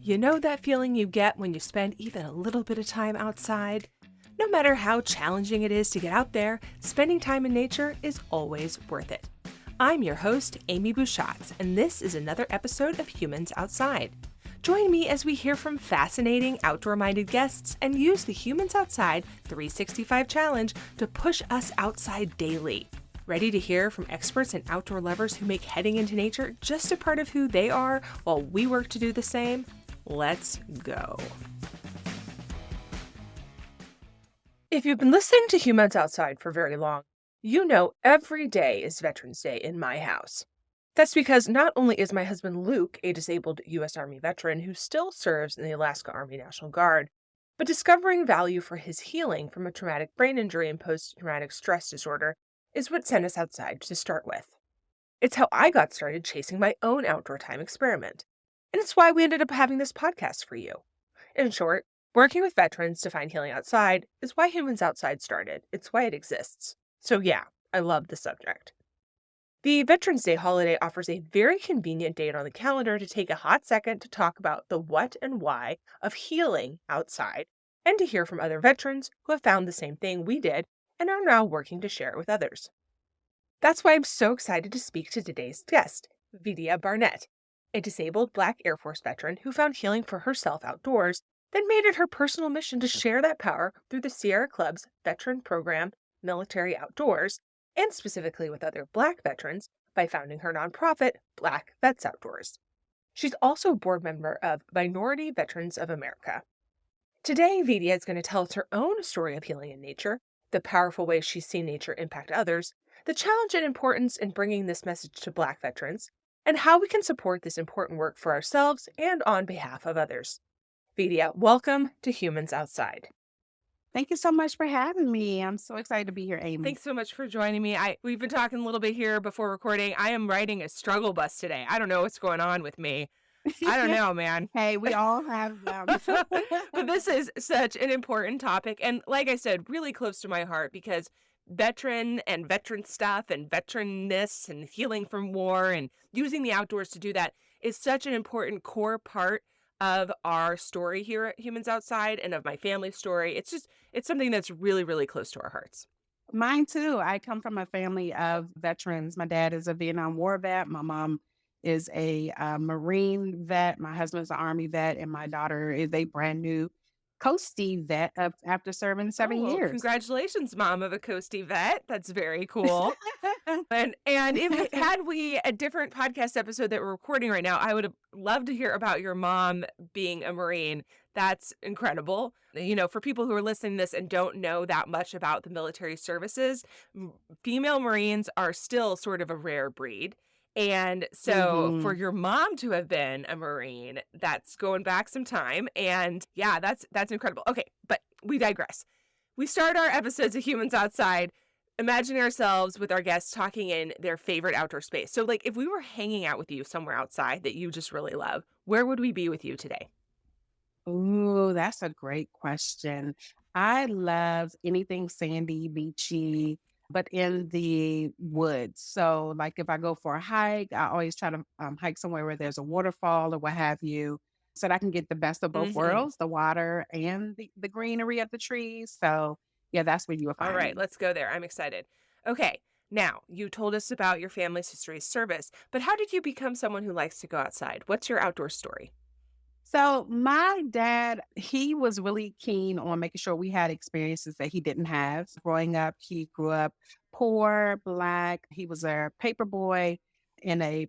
You know that feeling you get when you spend even a little bit of time outside? No matter how challenging it is to get out there, spending time in nature is always worth it. I'm your host, Amy Bouchatz, and this is another episode of Humans Outside. Join me as we hear from fascinating outdoor-minded guests and use the Humans Outside 365 Challenge to push us outside daily. Ready to hear from experts and outdoor lovers who make heading into nature just a part of who they are while we work to do the same? Let's go. If you've been listening to Humans Outside for very long, you know every day is Veterans Day in my house. That's because not only is my husband Luke a disabled U.S. Army veteran who still serves in the Alaska Army National Guard, but discovering value for his healing from a traumatic brain injury and post-traumatic stress disorder is what sent us outside to start with. It's how I got started chasing my own outdoor time experiment. And it's why we ended up having this podcast for you. In short, working with veterans to find healing outside is why Humans Outside started. It's why it exists. So yeah, I love the subject. The Veterans Day holiday offers a very convenient date on the calendar to take a hot second to talk about the what and why of healing outside and to hear from other veterans who have found the same thing we did and are now working to share it with others. That's why I'm so excited to speak to today's guest, Vedia Barnett, a disabled Black Air Force veteran who found healing for herself outdoors, then made it her personal mission to share that power through the Sierra Club's veteran program, Military Outdoors, and specifically with other Black veterans by founding her nonprofit, Black Vets Outdoors. She's also a board member of Minority Veterans of America. Today, Vedia is going to tell us her own story of healing in nature, the powerful ways she's seen nature impact others, the challenge and importance in bringing this message to Black veterans, and how we can support this important work for ourselves and on behalf of others. Vedia, welcome to Humans Outside. Thank you so much for having me. I'm so excited to be here, Amy. Thanks so much for joining me. We've been talking a little bit here before recording. I am riding a struggle bus today. I don't know what's going on with me. I don't know, man. Hey, we all have them. But this is such an important topic. And like I said, really close to my heart because veteran stuff and veteranness and healing from war and using the outdoors to do that is such an important core part of our story here at Humans Outside and of my family's story. It's something that's really, really close to our hearts. Mine too. I come from a family of veterans. My dad is a Vietnam War vet. My mom is a Marine vet. My husband's an Army vet, and my daughter is a brand new Coastie vet after serving 7 years. Congratulations, mom of a Coastie vet. That's very cool. And if had we a different podcast episode that we're recording right now, I would have loved to hear about your mom being a Marine. That's incredible. You know, for people who are listening to this and don't know that much about the military services, female Marines are still sort of a rare breed. And so for your mom to have been a Marine, that's going back some time. And yeah, that's incredible. Okay, but we digress. We start our episodes of Humans Outside imagining ourselves with our guests talking in their favorite outdoor space. So like if we were hanging out with you somewhere outside that you just really love, where would we be with you today? Ooh, that's a great question. I love anything sandy, beachy, but in the woods. So, like if I go for a hike, I always try to hike somewhere where there's a waterfall or what have you, so that I can get the best of both worlds, the water and the greenery of the trees. So, yeah, that's where you will All find right, me. let's go there. I'm excited. Okay, now you told us about your family's history of service, but how did you become someone who likes to go outside? What's your outdoor story? So my dad, he was really keen on making sure we had experiences that he didn't have. Growing up, he grew up poor, Black. He was a paper boy in a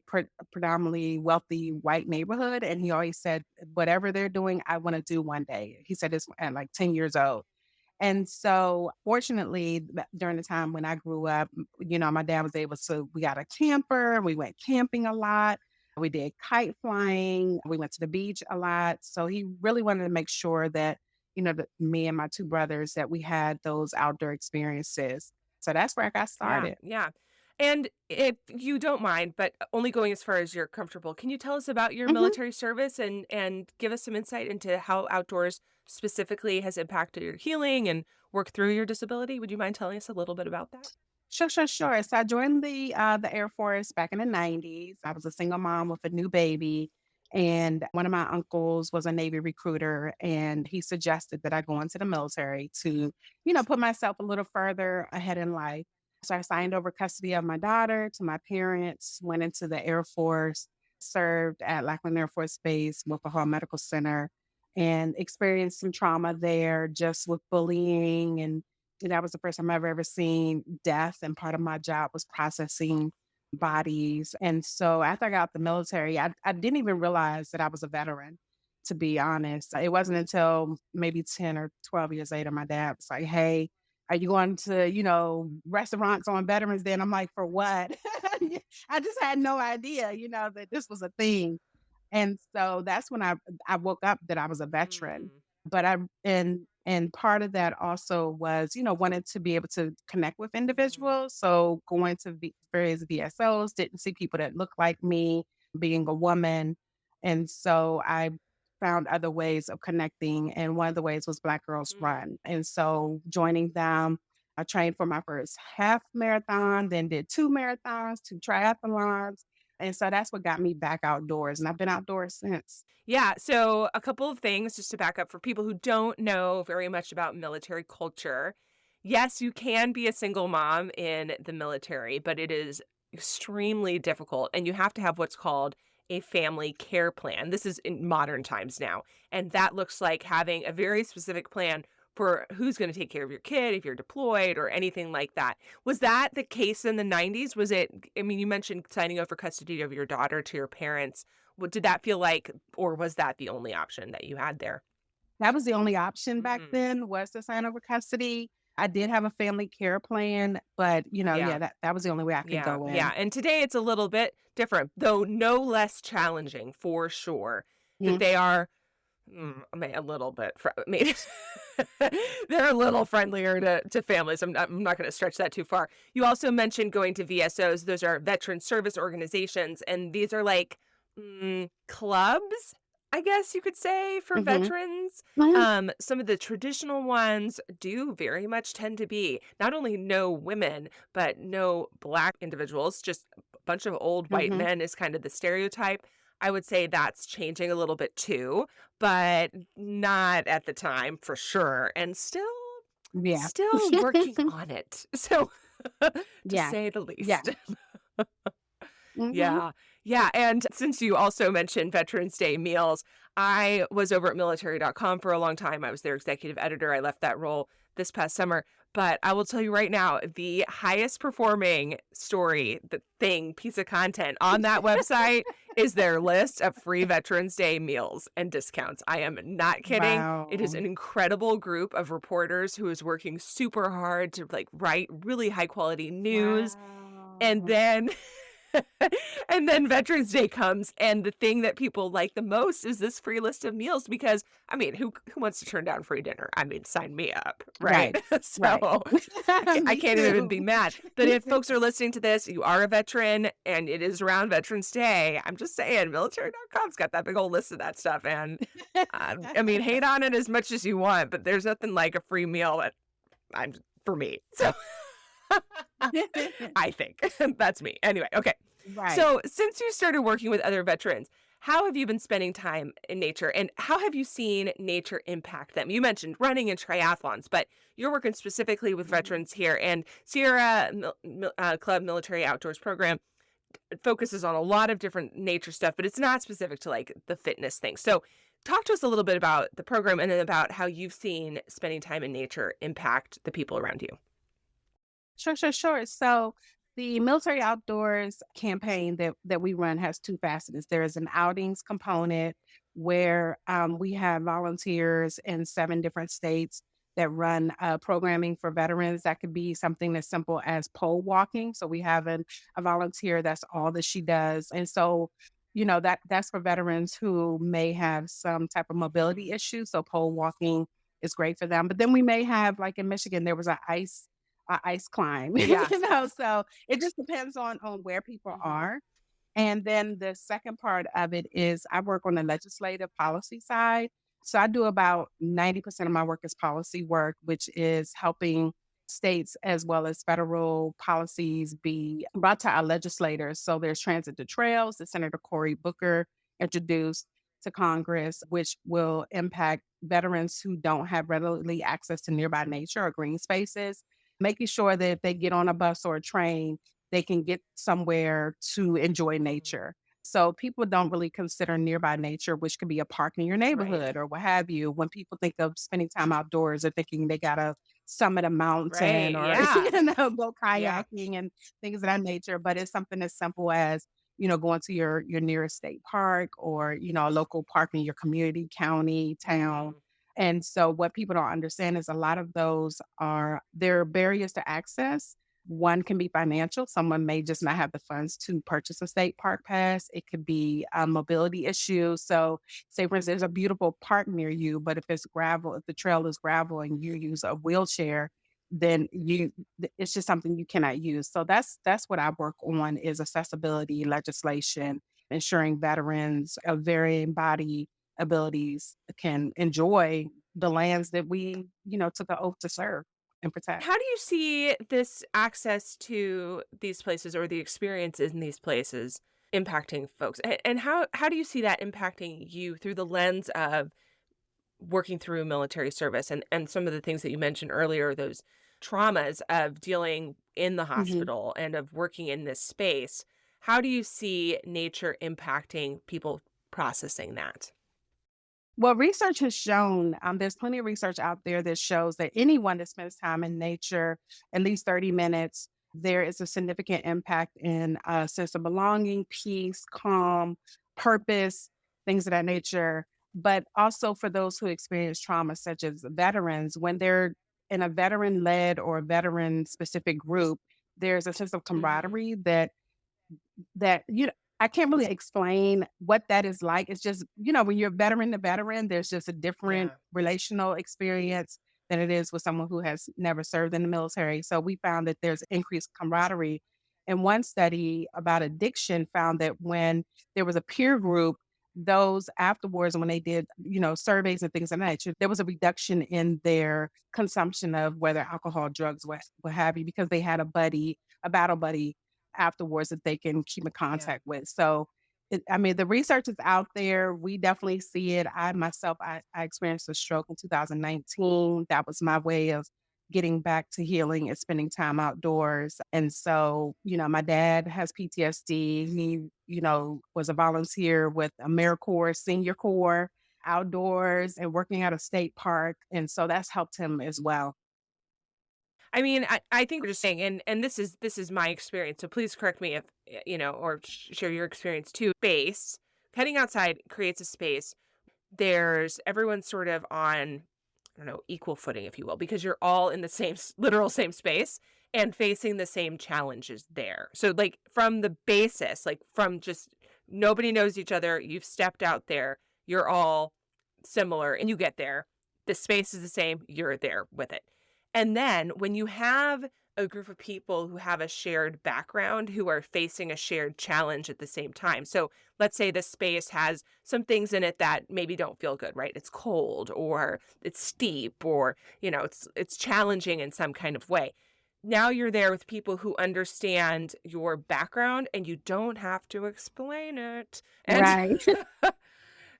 predominantly wealthy white neighborhood. And he always said, whatever they're doing, I want to do one day. He said this at like 10 years old. And so fortunately, during the time when I grew up, my dad was able to, we got a camper, we went camping a lot. We did kite flying. We went to the beach a lot. So he really wanted to make sure that, that me and my two brothers, that we had those outdoor experiences. So that's where I got Yeah, started. yeah. And if you don't mind, but only going as far as you're comfortable, can you tell us about your Mhm. military service and give us some insight into how outdoors specifically has impacted your healing and work through your disability? Would you mind telling us a little bit about that? Sure, sure, sure. So I joined the Air Force back in the 90s. I was a single mom with a new baby. And one of my uncles was a Navy recruiter, and he suggested that I go into the military to, put myself a little further ahead in life. So I signed over custody of my daughter to my parents, went into the Air Force, served at Lackland Air Force Base, Wilker Medical Center, and experienced some trauma there just with bullying. And that was the first time I've ever seen death. And part of my job was processing bodies. And so after I got out the military, I didn't even realize that I was a veteran, to be honest. It wasn't until maybe 10 or 12 years later, my dad was like, "Hey, are you going to, restaurants on Veterans Day?" And I'm like, "For what?" I just had no idea, that this was a thing. And so that's when I woke up that I was a veteran. Mm, But and part of that also was, wanted to be able to connect with mhm, individuals. So going to various VSOs, didn't see people that looked like me, being a woman. And so I found other ways of connecting. And one of the ways was Black Girls mm. Run. And so joining them, I trained for my first half marathon, then did 2 marathons, 2 triathlons, and so that's what got me back outdoors, and I've been outdoors since. Yeah, so a couple of things just to back up for people who don't know very much about military culture. Yes, you can be a single mom in the military, but it is extremely difficult and you have to have what's called a family care plan. This is in modern times now, and that looks like having a very specific plan for who's going to take care of your kid if you're deployed or anything like that. Was that the case in the 90s? Was it, I mean, you mentioned signing over custody of your daughter to your parents. What did that feel like, or was that the only option that you had there? That was the only option back Mhm. then, was to sign over custody. I did have a family care plan, but, yeah, Yeah, that was the only way I could yeah, go yeah, in. and today it's a little bit different, though no less challenging for sure, that Mhm, they are, I mean, a little bit maybe they're a little friendlier to families. I'm not gonna stretch that too far. You also mentioned going to VSOs. Those are veteran service organizations, and these are like, clubs, I guess you could say, for mhm, veterans. mhm, Some of the traditional ones do very much tend to be not only no women, but no Black individuals, just a bunch of old white mhm. men is kind of the stereotype. I would say that's changing a little bit too, but not at the time for sure, and Yeah. still working on it. So, to Yeah. say the Yeah. least. Mhm, Yeah. Yeah, and since you also mentioned Veterans Day meals, I was over at military.com for a long time. I was their executive editor. I left that role this past summer, but I will tell you right now, the highest performing story, the thing, piece of content on that website is their list of free Veterans Day meals and discounts. I am not kidding. It is Wow. an incredible group of reporters who is working super hard to like write really high quality news. And Wow. then and then Veterans Day comes, and the thing that people like the most is this free list of meals because, I mean, who wants to turn down free dinner? I mean, sign me up, right? Right. Right. So, I Me can't even be too. mad. But if folks are listening to this, you are a veteran, and it is around Veterans Day, I'm just saying, military.com's got that big old list of that stuff, and, I mean, hate on it as much as you want, but there's nothing like a free meal that I'm for me. So I think. That's me. Anyway, okay. Right. So, since you started working with other veterans, how have you been spending time in nature and how have you seen nature impact them? You mentioned running and triathlons, but you're working specifically with Mhm. veterans here, and Sierra Club Military Outdoors Program focuses on a lot of different nature stuff, but it's not specific to like the fitness thing. So, talk to us a little bit about the program and then about how you've seen spending time in nature impact the people around you. Sure, sure, sure. So the military outdoors campaign that we run has two facets. There is an outings component where we have volunteers in 7 different states that run programming for veterans. That could be something as simple as pole walking. So we have a volunteer that's all that she does, and so that's for veterans who may have some type of mobility Mhm. issue. So pole walking is great for them. But then we may have, like in Michigan, there was a ice climb, Yeah. so it just depends on where people Mhm. are. And then the second part of it is I work on the legislative policy side. So I do about 90% of my work is policy work, which is helping states as well as federal policies be brought to our legislators. So there's Transit to Trails, the Senator Cory Booker introduced to Congress, which will impact veterans who don't have readily access to nearby nature or green spaces, making sure that if they get on a bus or a train, they can get somewhere to enjoy Mhm. nature. So people don't really consider nearby nature, which could be a park in your Right. neighborhood or what have you. When people think of spending time outdoors, they're thinking they gotta summit a mountain Right. or Yeah. go Yeah. kayaking and things of that nature. But it's something as simple as going to your nearest state park or a local park in your community, county, town. Mhm. And so what people don't understand is a lot of those are there are barriers to access. One can be financial. Someone may just not have the funds to purchase a state park pass. It could be a mobility issue. So, say for instance, there's a beautiful park near you, but if it's gravel, if the trail is gravel and you use a wheelchair, then it's just something you cannot use. So that's what I work on is accessibility legislation, ensuring veterans of varying body abilities can enjoy the lands that we took an oath to serve and protect. How do you see this access to these places or the experiences in these places impacting folks? And how do you see that impacting you through the lens of working through military service and some of the things that you mentioned earlier, those traumas of dealing in the Mhm. hospital and of working in this space? How do you see nature impacting people processing that? Well, research has shown there's plenty of research out there that shows that anyone that spends time in nature, at least 30 minutes, there is a significant impact in a sense of belonging, peace, calm, purpose, things of that nature. But also for those who experience trauma, such as veterans, when they're in a veteran led or veteran specific group, there's a sense of Mhm. camaraderie that I can't really explain what that is like. It's just, when you're veteran to veteran, there's just a different Yeah. relational experience than it is with someone who has never served in the military. So we found that there's increased camaraderie. And one study about addiction found that when there was a peer group, those afterwards, when they did surveys and things of that nature, there was a reduction in their consumption of whether alcohol, drugs, what have you, because they had a battle buddy afterwards that they can keep in Yeah. contact with. So, I mean, the research is out there. We definitely see it. I myself, I experienced a stroke in 2019. That was my way of getting back to healing and spending time outdoors. And so, my dad has PTSD. He was a volunteer with AmeriCorps Senior Corps outdoors and working at a state park. And so that's helped him as well. I mean, I think we're just saying, and this is my experience. So please correct me if or share your experience too. Space, heading outside creates a space. There's everyone's sort of on, I don't know, equal footing, if you will, because you're all in the same literal same space and facing the same challenges there. So like from the basis, like from just nobody knows each other. You've stepped out there. You're all similar, and you get there. The space is the same. You're there with it. And then when you have a group of people who have a shared background, who are facing a shared challenge at the same time. So let's say the space has some things in it that maybe don't feel good, right? It's cold or it's steep or, it's challenging in some kind of way. Now you're there with people who understand your background and you don't have to explain it. And Right.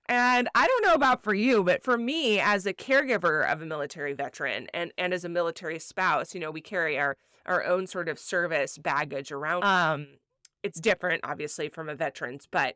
And I don't know about for you, but for me as a caregiver of a military veteran and as a military spouse, we carry our own sort of service baggage around. It's different obviously from a veteran's, but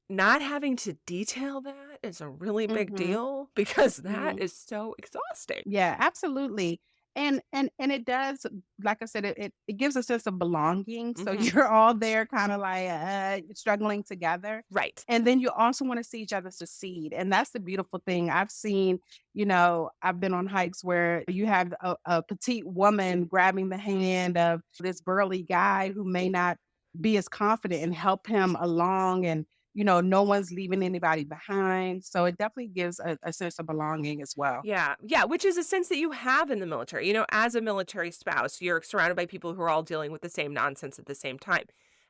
not having to detail that is a really big hmm deal because that hmm is so exhausting. Yeah, absolutely. And it does, like I said, it gives a sense of belonging. So Mhm. you're all there kind of like struggling together. Right. And then you also want to see each other succeed. And that's the beautiful thing. I've been on hikes where you have a petite woman grabbing the hand of this burly guy who may not be as confident and help him along. And no one's leaving anybody behind. So it definitely gives a sense of belonging as well. Yeah. Yeah, which is a sense that you have in the military. As a military spouse, you're surrounded by people who are all dealing with the same nonsense at the same time.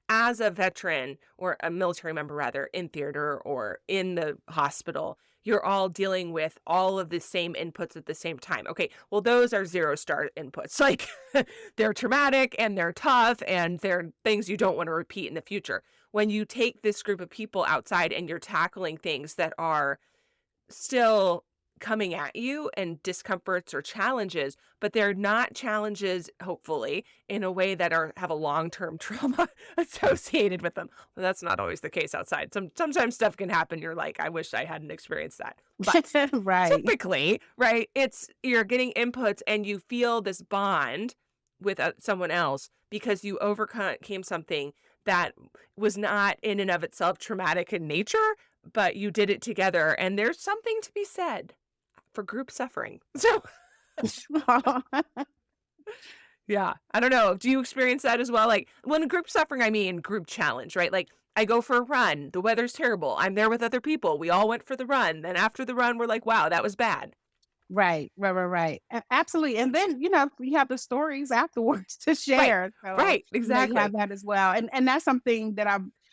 As a veteran or a military member rather in theater or in the hospital, you're all dealing with all of the same inputs at the same time. Okay, well those are zero-star inputs. Like they're traumatic and they're tough and they're things you don't want to repeat in the future. when you take this group of people outside and you're tackling things that are still coming at you and discomforts or challenges, but they're not challenges, hopefully, in a way that have a long-term trauma associated with them. Well, that's not always the case outside. Sometimes stuff can happen. You're like, I wish I hadn't experienced that. But Right. typically, right, you're getting inputs and you feel this bond with someone else because you overcame something that was not in and of itself traumatic in nature, but you did it together. And there's something to be said for group suffering. So, yeah, I don't know. Do you experience that as well? Like, when group suffering, I mean group challenge, right? Like, I go for a run. The weather's terrible. I'm there with other people. We all went for the run. Then after the run, we're like, wow, that was bad. Right. Absolutely. And then, you have the stories afterwards to Right. share. So, Right. you Exactly. have that as well. And that's something that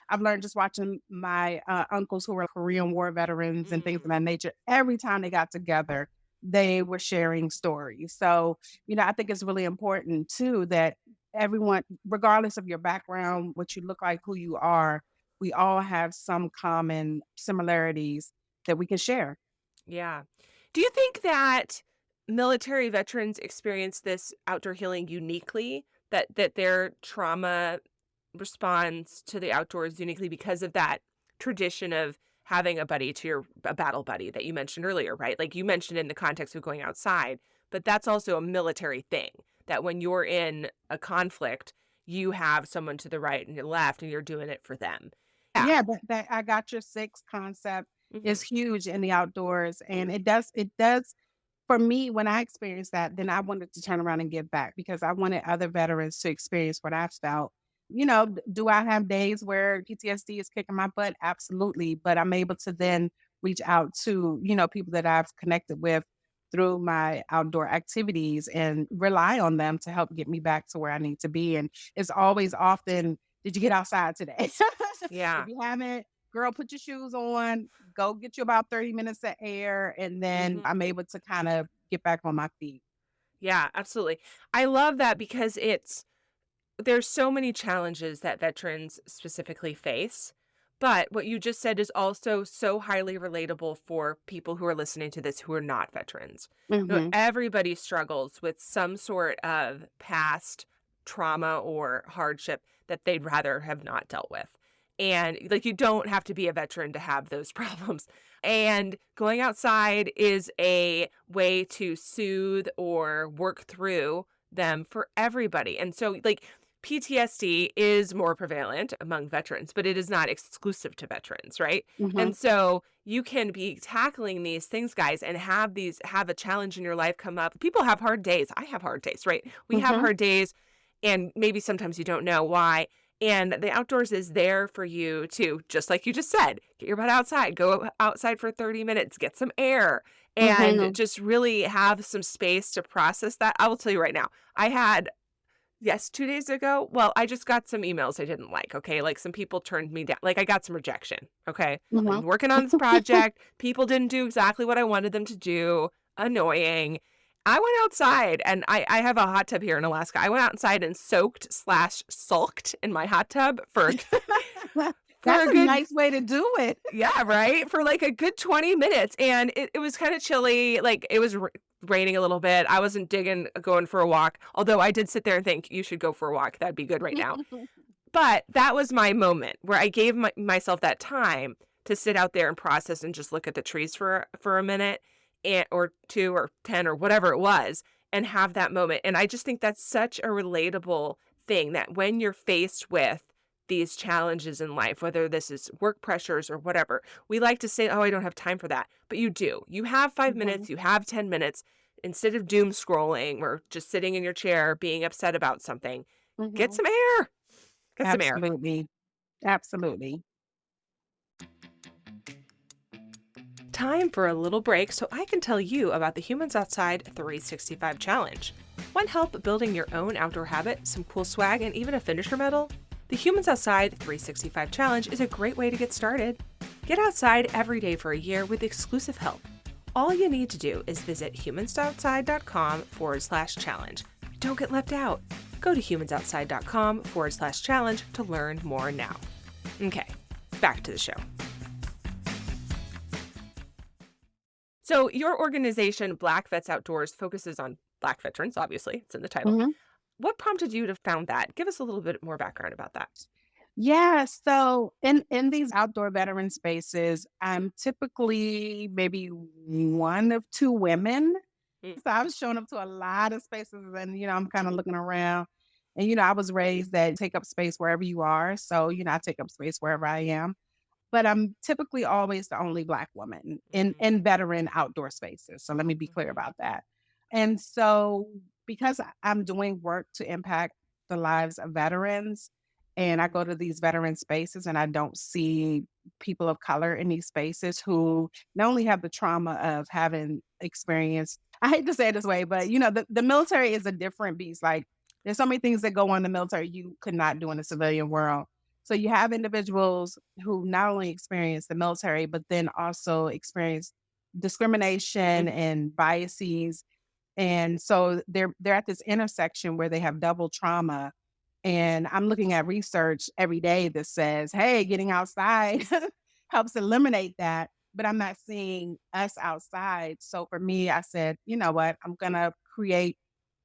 I've learned just watching my uncles who were Korean War veterans and things of Mm. that nature. Every time they got together, they were sharing stories. So, I think it's really important too that everyone, regardless of your background, what you look like, who you are, we all have some common similarities that we can share. Yeah. Do you think that military veterans experience this outdoor healing uniquely? That their trauma responds to the outdoors uniquely because of that tradition of having a battle buddy that you mentioned earlier, right? Like you mentioned in the context of going outside, but that's also a military thing that when you're in a conflict, you have someone to the right and your left and you're doing it for them. Yeah. Yeah, that I got your 6 concept is Hmm. huge in the outdoors, and it does for me, when I experienced that, then I wanted to turn around and give back because I wanted other veterans to experience what I felt. Do I have days where PTSD is kicking my butt? Absolutely, but I'm able to then reach out to, people that I've connected with through my outdoor activities and rely on them to help get me back to where I need to be, and it's always often, "Did you get outside today?" If Yeah. you haven't, girl, put your shoes on, go get you about 30 minutes of air, and then Hmm. I'm able to kind of get back on my feet. Yeah, absolutely. I love that because there's so many challenges that veterans specifically face. But what you just said is also so highly relatable for people who are listening to this who are not veterans. Mhm. Everybody struggles with some sort of past trauma or hardship that they'd rather have not dealt with. And like you don't have to be a veteran to have those problems. And going outside is a way to soothe or work through them for everybody. And so like PTSD is more prevalent among veterans, but it is not exclusive to veterans, right? Mhm. And so you can be tackling these things, guys, and have a challenge in your life come up. People have hard days. I have hard days, right? We have Mhm. hard days, and maybe sometimes you don't know why. And the outdoors is there for you to, just like you just said, get your butt outside, go outside for 30 minutes, get some air, and Mhm. just really have some space to process that. I will tell you right now, I had yes, 2 days ago? Well, I just got some emails I didn't like, okay? Like, some people turned me down. Like, I got some rejection, okay? I'm Mhm. working on this project. People didn't do exactly what I wanted them to do. Annoying. I went outside, and I have a hot tub here in Alaska. I went outside and soaked/sulked in my hot tub for for That's a a good nice way to do it. yeah, right? For like a good 20 minutes. And it was kind of chilly. Like it was raining a little bit. I wasn't digging going for a walk. Although I did sit there and think you should go for a walk. That'd be good right now. But that was my moment where I gave myself that time to sit out there and process and just look at the trees for a minute or two or 10 or whatever it was and have that moment. And I just think that's such a relatable thing that when you're faced with these challenges in life, whether this is work pressures or whatever, we like to say, oh, I don't have time for that. But you do. You have 5 minutes, Mhm. you have 10 minutes. Instead of doom scrolling or just sitting in your chair being upset about something, get Mhm. some air. Get some air. Absolutely. Absolutely. Time for a little break so I can tell you about the Humans Outside 365 Challenge. Want help building your own outdoor habit, some cool swag, and even a finisher medal? The Humans Outside 365 Challenge is a great way to get started. Get outside every day for a year with exclusive help. All you need to do is visit humansoutside.com/challenge. Don't get left out. Go to humansoutside.com/challenge to learn more now. Okay, back to the show. So your organization, Black Vets Outdoors, focuses on Black veterans, obviously. It's in the title. Mhm. What prompted you to found that? Give us a little bit more background about that. Yeah, so in these outdoor veteran spaces, I'm typically maybe one of two women. Mm, So I was showing up to a lot of spaces and, I'm kind of looking around. And, I was raised that take up space wherever you are. So, I take up space wherever I am. But I'm typically always the only Black woman in veteran outdoor spaces. So let me be clear mhm, about that. And so because I'm doing work to impact the lives of veterans, and I go to these veteran spaces and I don't see people of color in these spaces who not only have the trauma of having experienced, I hate to say it this way, but the military is a different beast. Like there's so many things that go on in the military you could not do in the civilian world. So you have individuals who not only experience the military, but then also experience discrimination mhm. and biases. And so they're at this intersection where they have double trauma. And I'm looking at research every day that says, hey, getting outside helps eliminate that. But I'm not seeing us outside. So for me, I said, you know what? I'm gonna create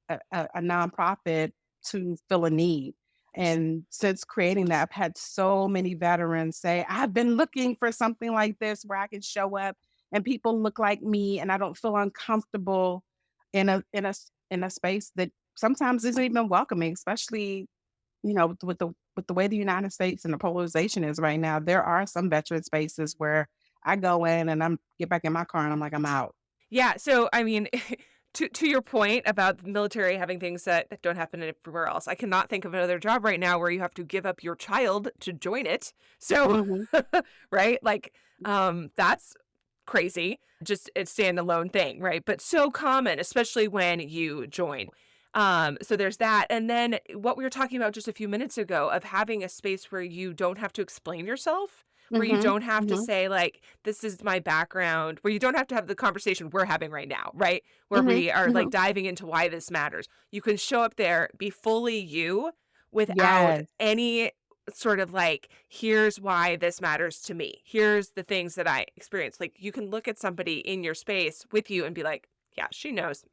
a nonprofit to fill a need. And since creating that, I've had so many veterans say, I've been looking for something like this where I can show up and people look like me and I don't feel uncomfortable in a space that sometimes isn't even welcoming, especially, with the way the United States and the polarization is right now. There are some veteran spaces where I go in and I'm get back in my car and I'm like, I'm out. Yeah, so I mean, to your point about the military having things that don't happen everywhere else, I cannot think of another job right now where you have to give up your child to join it. So, Mhm. right, like, that's crazy. Just a standalone thing, right? But so common, especially when you join. So there's that. And then what we were talking about just a few minutes ago of having a space where you don't have to explain yourself, where you Mhm. don't have to Mhm. say like, this is my background, where you don't have to have the conversation we're having right now, right? Where Mhm. we are like Mhm. diving into why this matters. You can show up there, be fully you without Yes. any sort of like, here's why this matters to me. Here's the things that I experience. Like you can look at somebody in your space with you and be like, yeah, she knows.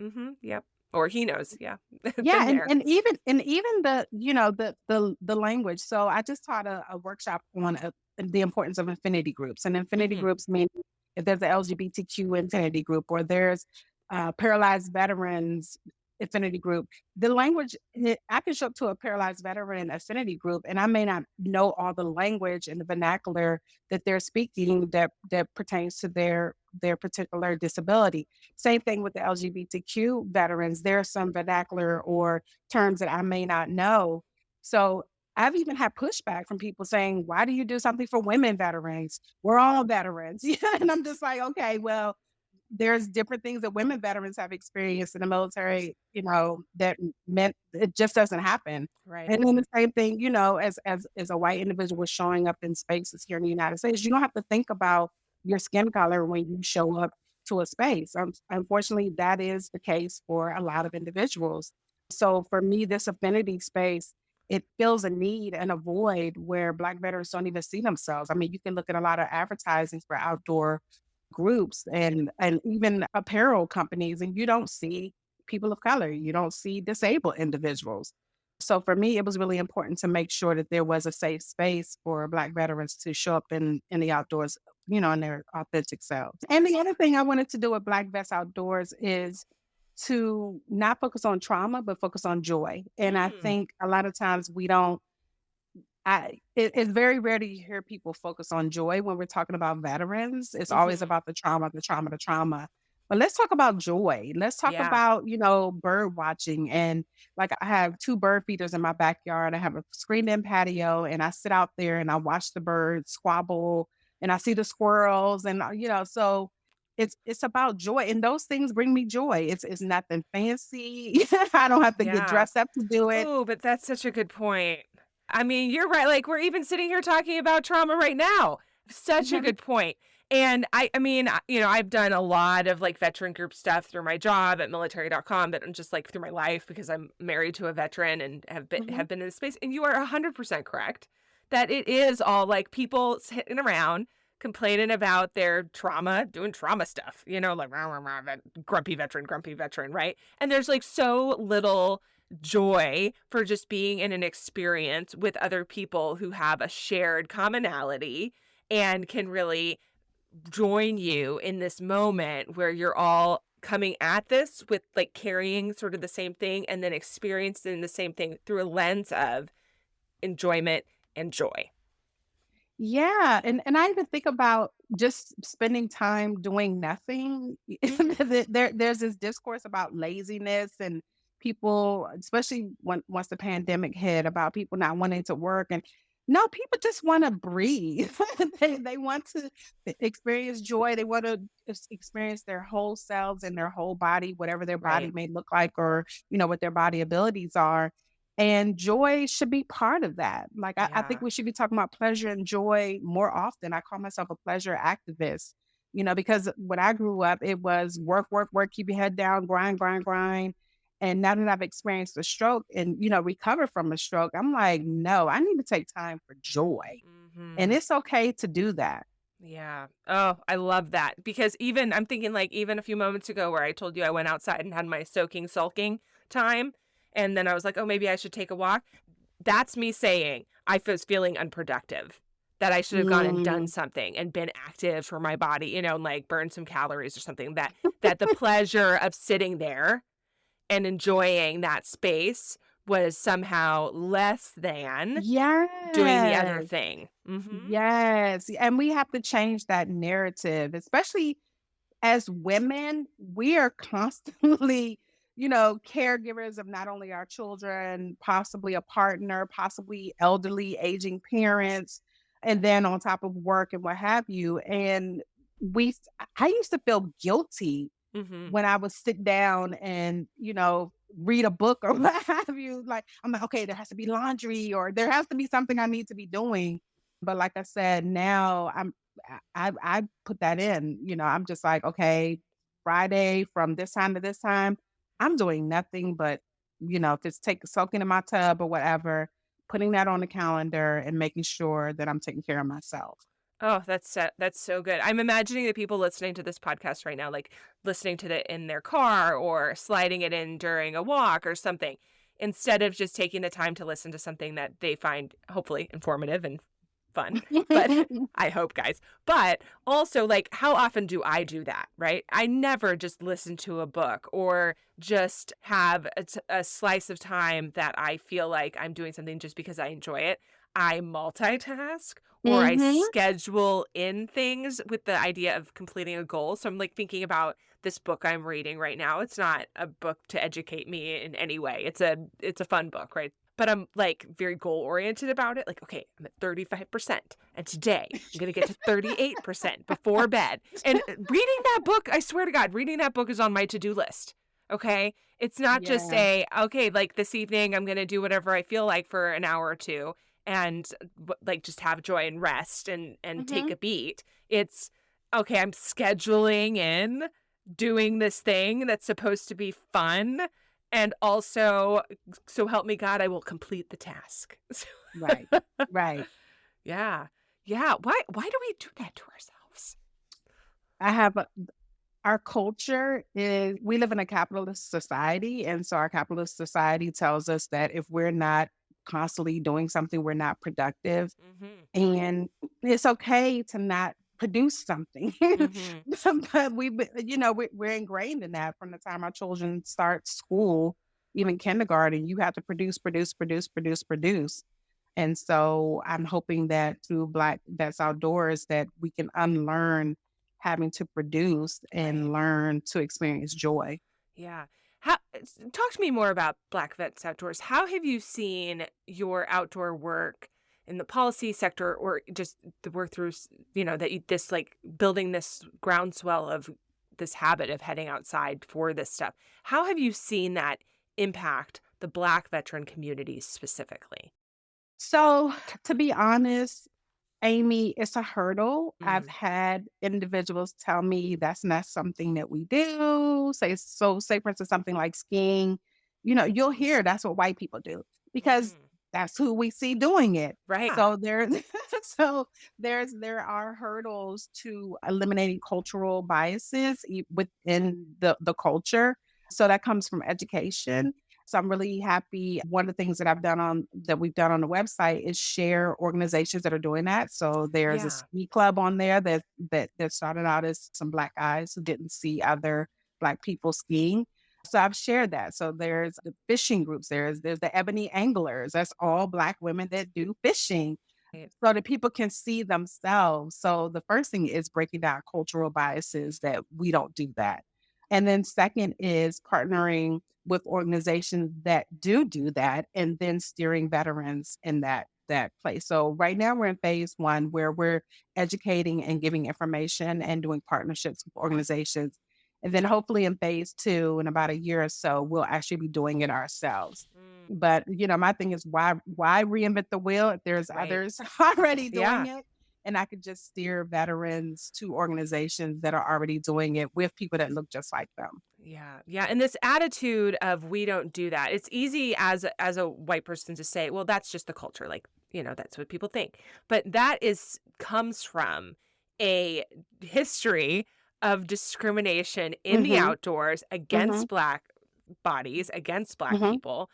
Yep. Or he knows. Yeah. Yeah, Been and there. and even the language. So I just taught a workshop on the importance of affinity groups, and affinity Hmm. groups mean if there's an LGBTQ affinity group or there's paralyzed veterans affinity group, the language I can show up to a paralyzed veteran affinity group, and I may not know all the language and the vernacular that they're speaking that pertains to their particular disability. Same thing with the LGBTQ veterans. There are some vernacular or terms that I may not know. So I've even had pushback from people saying, why do you do something for women veterans? We're all veterans. Yeah. And I'm just like, okay, well, there's different things that women veterans have experienced in the military, that meant it just doesn't happen. Right. And then the same thing, as a white individual showing up in spaces here in the United States, you don't have to think about your skin color when you show up to a space. Unfortunately, that is the case for a lot of individuals. So for me, this affinity space, it fills a need and a void where Black veterans don't even see themselves. I mean, you can look at a lot of advertising for outdoor groups and even apparel companies, and you don't see people of color, you don't see disabled individuals. So for me, it was really important to make sure that there was a safe space for Black veterans to show up in the outdoors, in their authentic selves. And the other thing I wanted to do with Black Vets Outdoors is to not focus on trauma, but focus on joy. And I Mm. think a lot of times we don't it's very rare to hear people focus on joy when we're talking about veterans. It's always Hmm. about the trauma, the trauma, the trauma. But let's talk about joy. Let's talk Yeah. about, bird watching. And like I have two bird feeders in my backyard. I have a screened in patio and I sit out there and I watch the birds squabble and I see the squirrels and so it's about joy. And those things bring me joy. It's nothing fancy. I don't have to get Yeah. dressed up to do it. Oh, but that's such a good point. I mean, you're right. Like we're even sitting here talking about trauma right now. Such a Mhm. good point. And I've done a lot of like veteran group stuff through my job at military.com, but I'm just like through my life because I'm married to a veteran and have been Mhm. in this space. And you are 100% correct that it is all like people sitting around complaining about their trauma, doing trauma stuff, like rah, rah, rah, grumpy veteran, right? And there's like so little joy for just being in an experience with other people who have a shared commonality and can really join you in this moment where you're all coming at this with like carrying sort of the same thing and then experiencing the same thing through a lens of enjoyment and joy. Yeah, and I even think about just spending time doing nothing. There's this discourse about laziness and people, especially once the pandemic hit, about people not wanting to work. And no, people just want to breathe. They want to experience joy. They want to experience their whole selves and their whole body, whatever their body Right. may look like, or what their body abilities are. And joy should be part of that. Like, I think Yeah. we should be talking about pleasure and joy more often. I call myself a pleasure activist, because when I grew up, it was work, work, work, keep your head down, grind, grind, grind. And now that I've experienced a stroke and, recovered from a stroke, I'm like, no, I need to take time for joy. And Mhm. it's okay to do that. Yeah. Oh, I love that because even I'm thinking like even a few moments ago where I told you I went outside and had my soaking sulking time and then I was like, "Oh, maybe I should take a walk." That's me saying I was feeling unproductive. That I should have gone and done Mm, something and been active for my body, and like burn some calories or something. That the pleasure of sitting there and enjoying that space was somehow less than doing the other yes. thing. Mhm. Yes. And we have to change that narrative, especially as women, we are constantly, caregivers of not only our children, possibly a partner, possibly elderly, aging parents, and then on top of work and what have you. And I used to feel guilty Mhm. when I would sit down and, read a book or what have you. Like, I'm like, okay, there has to be laundry or there has to be something I need to be doing. But like I said, now I put that in, I'm just like, okay, Friday from this time to this time, I'm doing nothing but, if it's soaking in my tub or whatever, putting that on the calendar and making sure that I'm taking care of myself. Oh, that's so good. I'm imagining the people listening to this podcast right now, like listening to it in their car or sliding it in during a walk or something, instead of just taking the time to listen to something that they find hopefully informative and fun. But I hope, guys. But also, like, how often do I do that, right? I never just listen to a book or just have a slice of time that I feel like I'm doing something just because I enjoy it. I multitask or I Mhm. schedule in things with the idea of completing a goal. So I'm like thinking about this book I'm reading right now. It's not a book to educate me in any way. It's a fun book, right? But I'm like very goal oriented about it. Like, okay, I'm at 35%. And today I'm going to get to 38% before bed. And reading that book, I swear to God, reading that book is on my to do list. Okay. It's not just Yeah. okay, like this evening, I'm going to do whatever I feel like for an hour or two and like just have joy and rest and take Mhm. a beat. It's okay, I'm scheduling in doing this thing that's supposed to be fun and also so help me God, I will complete the task. Right. Right. Yeah. Yeah. Why do we do that to ourselves? I have our culture is we live in a capitalist society. And so our capitalist society tells us that if we're not constantly doing something, we're not productive. Mhm. And it's okay to not produce something. Mhm. But we're ingrained in that from the time our children start school, even kindergarten. You have to produce, produce, produce, produce, produce. And so I'm hoping that through Black That's Outdoors that we can unlearn having to produce Right. and learn to experience joy. Yeah. Talk to me more about Black Vets Outdoors. How have you seen your outdoor work in the policy sector or just the work through, that this like building this groundswell of this habit of heading outside for this stuff? How have you seen that impact the Black veteran communities specifically? So to be honest, Amy, it's a hurdle. I've Mm. had individuals tell me that's not something that we do. Say for instance, something like skiing, you'll hear that's what white people do because Mm. that's who we see doing it. Right. So there so there are hurdles to eliminating cultural biases within the culture. So that comes from education. So I'm really happy. One of the things that we've done on the website is share organizations that are doing that. So there's a Yeah. ski club on there that started out as some Black guys who didn't see other Black people skiing. So I've shared that. So there's the fishing groups, there's the ebony anglers. That's all Black women that do fishing Right. so that people can see themselves. So the first thing is breaking down cultural biases that we don't do that. And then second is partnering with organizations that do that and then steering veterans in that place. So right now we're in phase 1 where we're educating and giving information and doing partnerships with organizations. And then hopefully in phase 2 in about a year or so we'll actually be doing it ourselves. Mm, But, my thing is why reinvent the wheel if there's right. others already doing Yeah. it? And I could just steer veterans to organizations that are already doing it with people that look just like them. Yeah. Yeah. And this attitude of we don't do that. It's easy as a white person to say, well, that's just the culture. Like, that's what people think. But that is comes from a history of discrimination in the Mhm, outdoors mhm, against Black bodies, against Black mhm, people.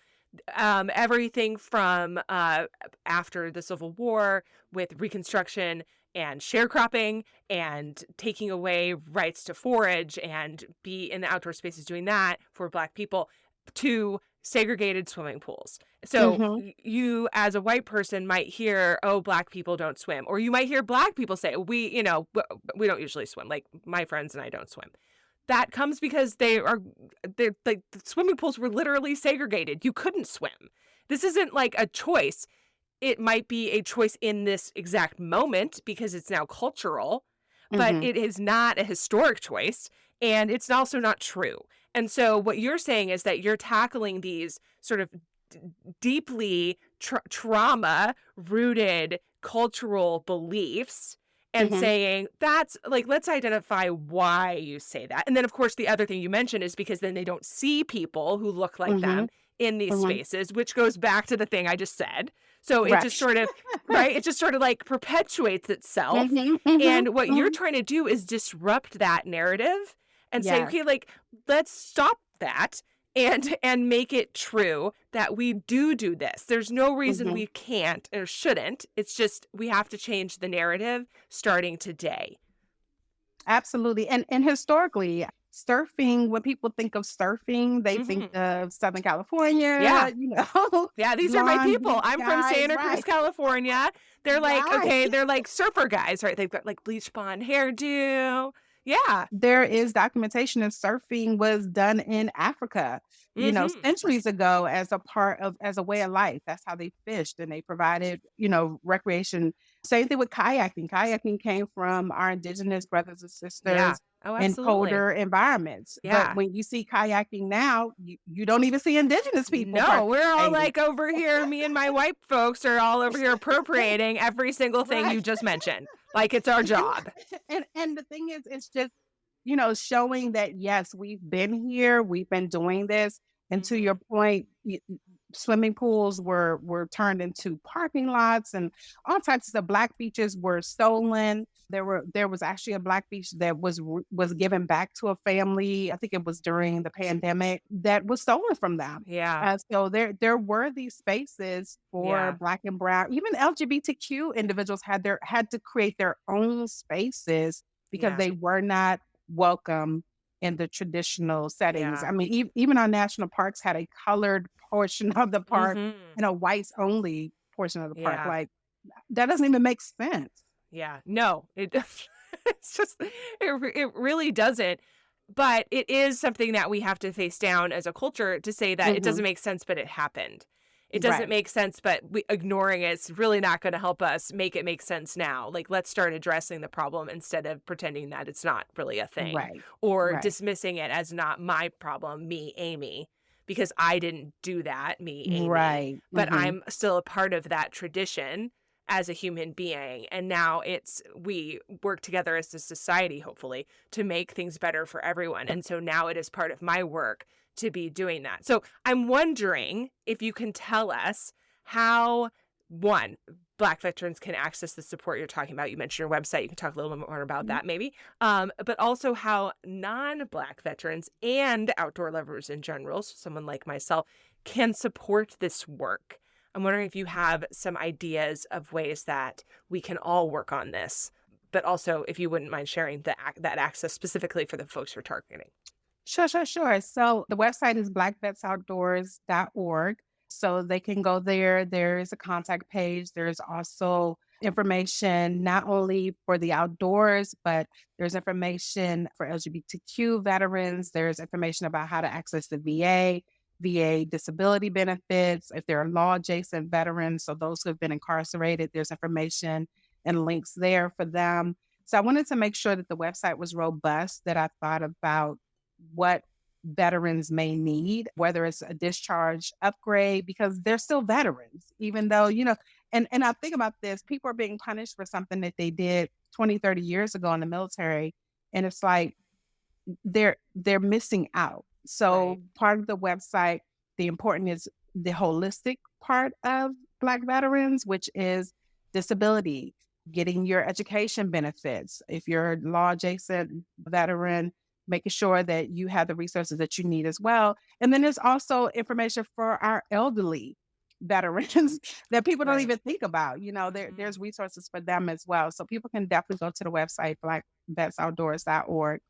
Everything from after the Civil War with Reconstruction and sharecropping and taking away rights to forage and be in the outdoor spaces doing that for Black people to segregated swimming pools. So mhm, you as a white person might hear, oh, Black people don't swim. Or you might hear Black people say, we don't usually swim. Like my friends and I don't swim. That comes because they're like the swimming pools were literally segregated. You couldn't swim. This isn't like a choice. It might be a choice in this exact moment because it's now cultural, but mhm, it is not a historic choice and it's also not true. And so what you're saying is that you're tackling these sort of deeply trauma rooted cultural beliefs and mhm, saying that's like let's identify why you say that. And then of course the other thing you mentioned is because then they don't see people who look like them mhm, in these mhm. spaces, which goes back to the thing I just said. So it just Right. sort of right, it just sort of like perpetuates itself. Mhm, mhm, And what you're mhm. trying to do is disrupt that narrative and say, Yes. okay, like let's stop that and make it true that we do this. There's no reason Mhm. we can't or shouldn't. It's just we have to change the narrative starting today. Absolutely, and historically, surfing when people think of surfing, they think Mhm. of Southern Yeah. California, Yeah, these are my blonde, people. blue I'm from skies, Santa Cruz, right, California. They're like, right. okay, they're like surfer guys, right? They've got like bleach blonde hairdo. Yeah. There is documentation that surfing was done in Africa, Mhm. centuries ago as a way of life. That's how they fished and they provided, recreation. Same thing with kayaking. Kayaking came from our indigenous brothers and Yeah. sisters Oh, in absolutely. colder environments. But Yeah. when you see kayaking now, you don't even see indigenous people No, we're all participating. like over here. Me and my white folks are all over here appropriating every single thing Right. you just mentioned. Like it's our And job. and the thing is, it's just, showing that yes, we've been here, we've been doing this. And to your Mhm. point, swimming pools were turned into parking lots, and all types of Black beaches were stolen. There was actually a Black beach that was given back to a family. I think it was during the pandemic that was stolen from them. Yeah. So there were these spaces for Yeah. Black and brown, even LGBTQ individuals had to create their own spaces because Yeah. they were not welcome in the traditional settings. Yeah. I mean, even our national parks had a colored portion of the park Mhm. and a whites only portion of the park. Yeah. Like that doesn't even make sense. Yeah. No, it it's just it really doesn't. But it is something that we have to face down as a culture to say that it doesn't Mhm. make sense, but it happened. It doesn't Right. make sense, but ignoring it's really not going to help us make it make sense now. Like, let's start addressing the problem instead of pretending that it's not really a thing Right. or Right. dismissing it as not my problem, me, Amy, because I didn't do that, me, Amy. Right. But Mhm. I'm still a part of that tradition as a human being. And now we work together as a society, hopefully, to make things better for everyone. And so now it is part of my work to be doing that. So I'm wondering if you can tell us how, one, Black veterans can access the support you're talking about. You mentioned your website. You can talk a little bit more about Mhm. that maybe. But also how non-Black veterans and outdoor lovers in general, so someone like myself, can support this work. I'm wondering if you have some ideas of ways that we can all work on this, but also if you wouldn't mind sharing that access specifically for the folks you're targeting. Sure, sure, sure. So the website is blackvetsoutdoors.org. So they can go there. There is a contact page. There's also information not only for the outdoors, but there's information for LGBTQ veterans. There's information about how to access the VA disability benefits, if there are law adjacent veterans, so those who have been incarcerated, there's information and links there for them. So I wanted to make sure that the website was robust, that I thought about what veterans may need, whether it's a discharge upgrade, because they're still veterans, even though, and I think about this, people are being punished for something that they did 20, 30 years ago in the military. And it's like they're missing out. Right. So part of the website, the important is the holistic part of Black veterans, which is disability, getting your education benefits. If you're a law adjacent veteran, making sure that you have the resources that you need as well. And then there's also information for our elderly veterans that people don't Right. even think about. Mhm. There's resources for them as well. So people can definitely go to the website, blackvetsoutdoors.org,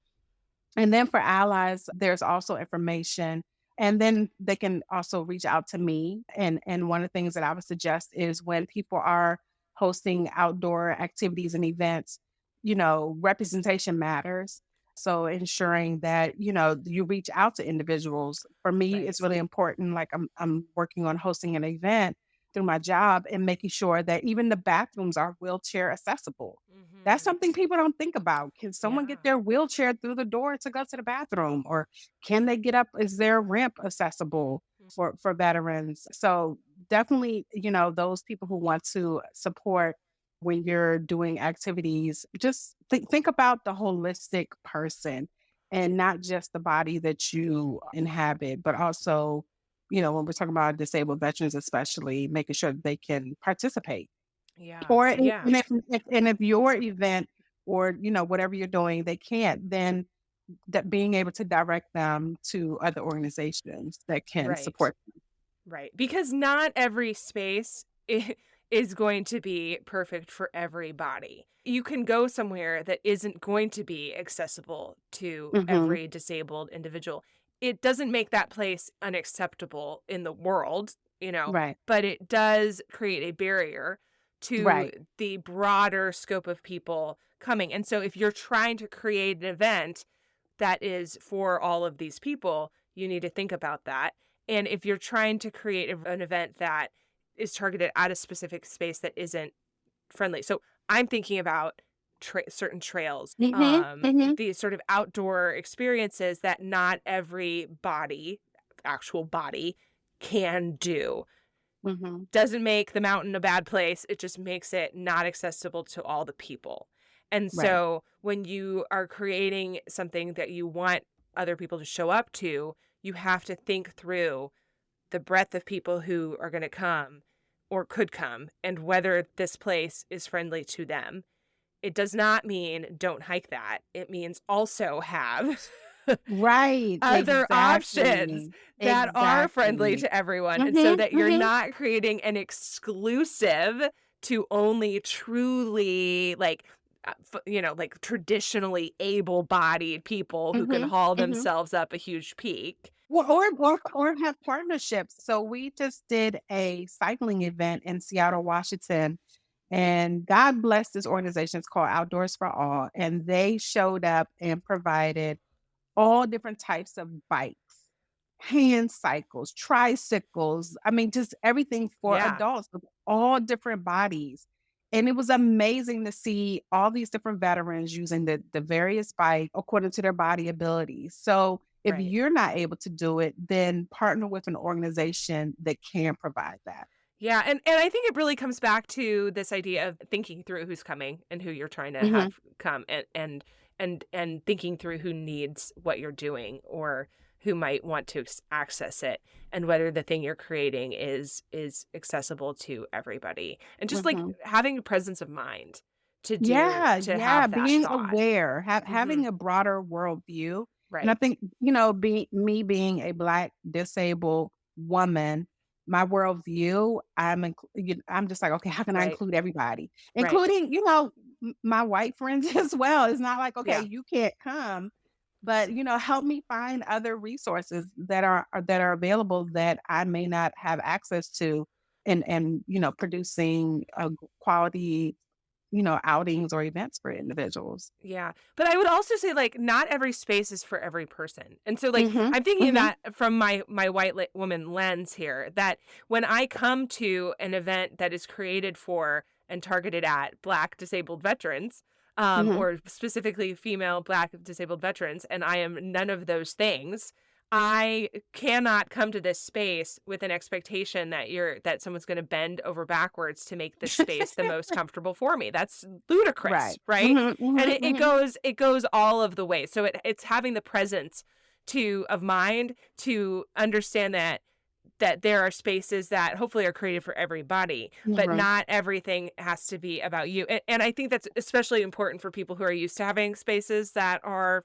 and then for allies, there's also information. And then they can also reach out to me. And one of the things that I would suggest is when people are hosting outdoor activities and events, representation matters. So ensuring that, you reach out to individuals. For me, Right. it's really important. Like I'm working on hosting an event through my job and making sure that even the bathrooms are wheelchair accessible. That's Mhm. something people don't think about. Can someone get Yeah. their wheelchair through the door to go to the bathroom? Or can they get up? Is there a ramp accessible for veterans? So definitely, those people who want to support when you're doing activities, just think about the holistic person and not just the body that you inhabit, but also, when we're talking about disabled veterans, especially making sure that they can participate. Yeah. Or Yeah. if your event or, whatever you're doing, they can't, then that being able to direct them to other organizations that can Right. support. Right. Because not every space is going to be perfect for everybody. You can go somewhere that isn't going to be accessible to Mhm. every disabled individual. It doesn't make that place unacceptable in the world, Right. but it does create a barrier to Right. the broader scope of people coming. And so if you're trying to create an event that is for all of these people, you need to think about that. And if you're trying to create an event that is targeted at a specific space that isn't friendly. So I'm thinking about certain trails, Mhm. Mhm. these sort of outdoor experiences that not every body, actual body, can do. Mhm. Doesn't make the mountain a bad place. It just makes it not accessible to all the people. And Right. so when you are creating something that you want other people to show up to, you have to think through the breadth of people who are going to come or could come and whether this place is friendly to them. It does not mean don't hike that. It means also have Right. other options Exactly. that are friendly Exactly. to everyone, and so Mhm. that you're Mhm. not creating an exclusive to only truly, like, like, traditionally able-bodied people who can Mhm. haul Mhm. themselves up a huge peak. Well, or have partnerships. So we just did a cycling event in Seattle, Washington, and God bless this organization. It's called Outdoors for All, and they showed up and provided all different types of bikes, hand cycles, tricycles. I mean, just everything for Yeah, adults of all different bodies. And it was amazing to see all these different veterans using the various bike according to their body abilities. So if right. you're not able to do it, then partner with an organization that can provide that. Yeah, and I think it really comes back to this idea of thinking through who's coming and who you're trying to Mhm. have come, and thinking through who needs what you're doing or who might want to access it, and whether the thing you're creating is accessible to everybody. And just like Mhm. having a presence of mind Yeah, to yeah, have that being thought. aware, Hmm. having a broader worldview, and I Right. think, being a Black disabled woman, my worldview, I'm just like, "Okay, how can I Right. include everybody?" Right. Including, my white friends as well. It's not like, "Okay, Yeah. you can't come," but, help me find other resources that are available that I may not have access to, and producing a quality outings or events for individuals. Yeah. But I would also say, like, not every space is for every person. And so, like, Mhm, I'm thinking mhm, that from my white woman lens here, that when I come to an event that is created for and targeted at Black disabled veterans, mhm. or specifically female Black disabled veterans, and I am none of those things, I cannot come to this space with an expectation that someone's going to bend over backwards to make this space the most comfortable for me. That's ludicrous, Right. right? Mhm, And mhm, it mhm. goes all of the way. So it's having the presence to of mind to understand that there are spaces that hopefully are created for everybody, but Mhm, not everything has to be about you. And I think that's especially important for people who are used to having spaces that are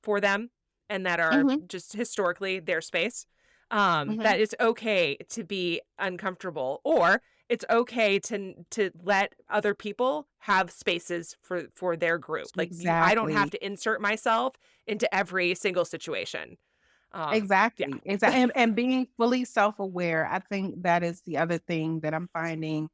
for them and that are mhm, just historically their space. mhm. That it's okay to be uncomfortable, or it's okay to let other people have spaces for their group. Like I don't have Exactly. to insert myself into every single situation. Yeah. Exactly, and being fully self-aware, I think that is the other thing that I'm finding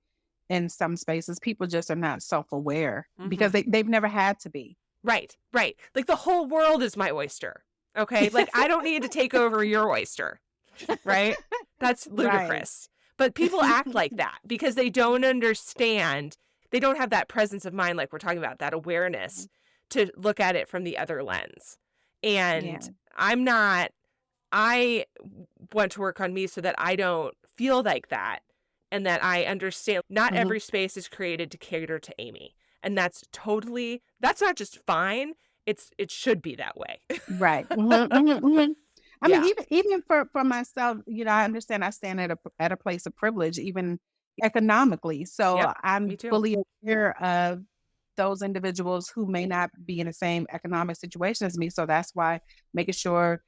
in some spaces. People just are not self-aware Hmm. because they've never had to be. Right, right. Like the whole world is my oyster. Okay. Like I don't need to take over your oyster. Right? That's Right. ludicrous. But people act like that because they don't understand. They don't have that presence of mind, like we're talking about, that awareness to look at it from the other lens. And Yeah. I'm not, I want to work on me so that I don't feel like that and that I understand not Mhm. every space is created to cater to Amy. And that's not just fine. It should be that way. Right. Mhm, mhm, mhm. I mean, Yeah. even for myself, I understand I stand at a place of privilege, even economically. Yep. So Me I'm too. fully aware of those individuals who may not be in the same economic situation as me. So that's why making sure,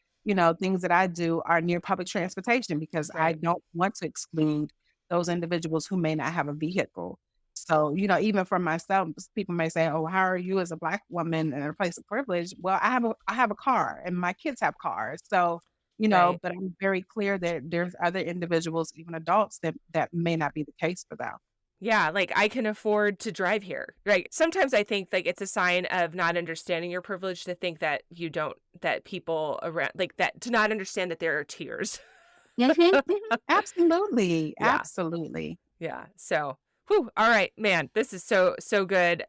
things that I do are near public transportation because I Right. don't want to exclude those individuals who may not have a vehicle. So, even for myself, people may say, "Oh, how are you as a Black woman in a place of privilege?" Well, I have a car and my kids have cars. So, Right. but I'm very clear that there's other individuals, even adults, that may not be the case for them. Yeah, like I can afford to drive here. Right. Sometimes I think like it's a sign of not understanding your privilege to think that you don't that people around like that to not understand that there are tiers. Mhm, mhm. Absolutely, Yeah. absolutely. Yeah. So, whew, all right, man, this is so good.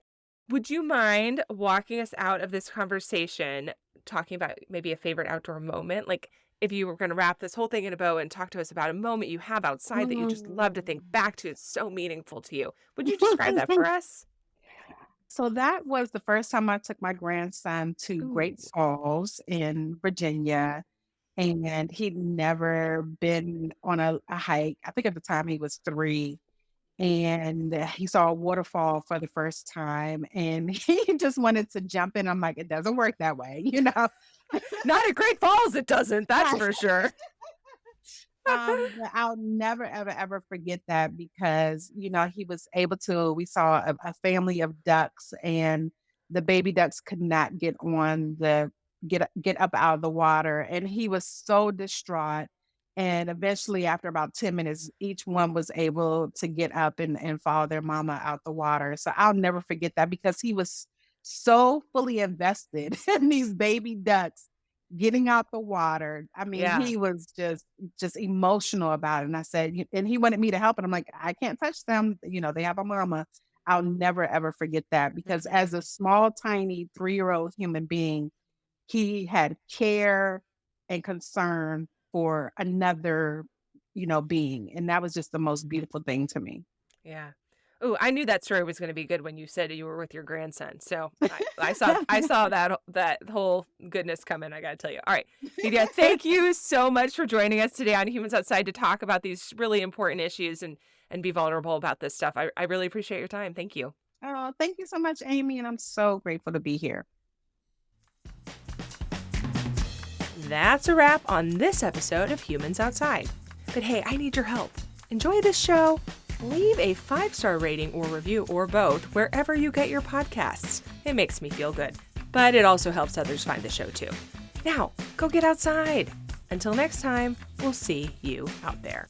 Would you mind walking us out of this conversation talking about maybe a favorite outdoor moment? Like if you were going to wrap this whole thing in a bow and talk to us about a moment you have outside that you just love to think Mm. back to, it's so meaningful to you. Would you describe that for us? So that was the first time I took my grandson to Great Ooh. Falls in Virginia, and he'd never been on a hike. I think at the time he was 3, and he saw a waterfall for the first time, and he just wanted to jump in. I'm like, "It doesn't work that way," you know? Not at Great Falls, it doesn't, that's Right. for sure. But I'll never, ever, ever forget that because, he was able to we saw a family of ducks, and the baby ducks could not get up out of the water, and he was so distraught, and eventually, after about 10 minutes, each one was able to get up and follow their mama out the water. So I'll never forget that because he was so fully invested in these baby ducks getting out the water. I mean, Yeah. he was just emotional about it, and I said, and he wanted me to help, and I'm like, "I can't touch them, they have a mama." I'll never ever forget that because Mhm. as a small, tiny 3-year-old human being, he had care and concern for another, being, and that was just the most beautiful thing to me. Yeah. Ooh, I knew that story was gonna be good when you said you were with your grandson. So I saw that whole goodness coming, I gotta tell you. All right. Vedia, thank you so much for joining us today on Humans Outside to talk about these really important issues and be vulnerable about this stuff. I really appreciate your time. Thank you. Oh, thank you so much, Amy, and I'm so grateful to be here. That's a wrap on this episode of Humans Outside. But hey, I need your help. Enjoy this show? Leave a 5-star rating or review or both wherever you get your podcasts. It makes me feel good, but it also helps others find the show too. Now, go get outside. Until next time, we'll see you out there.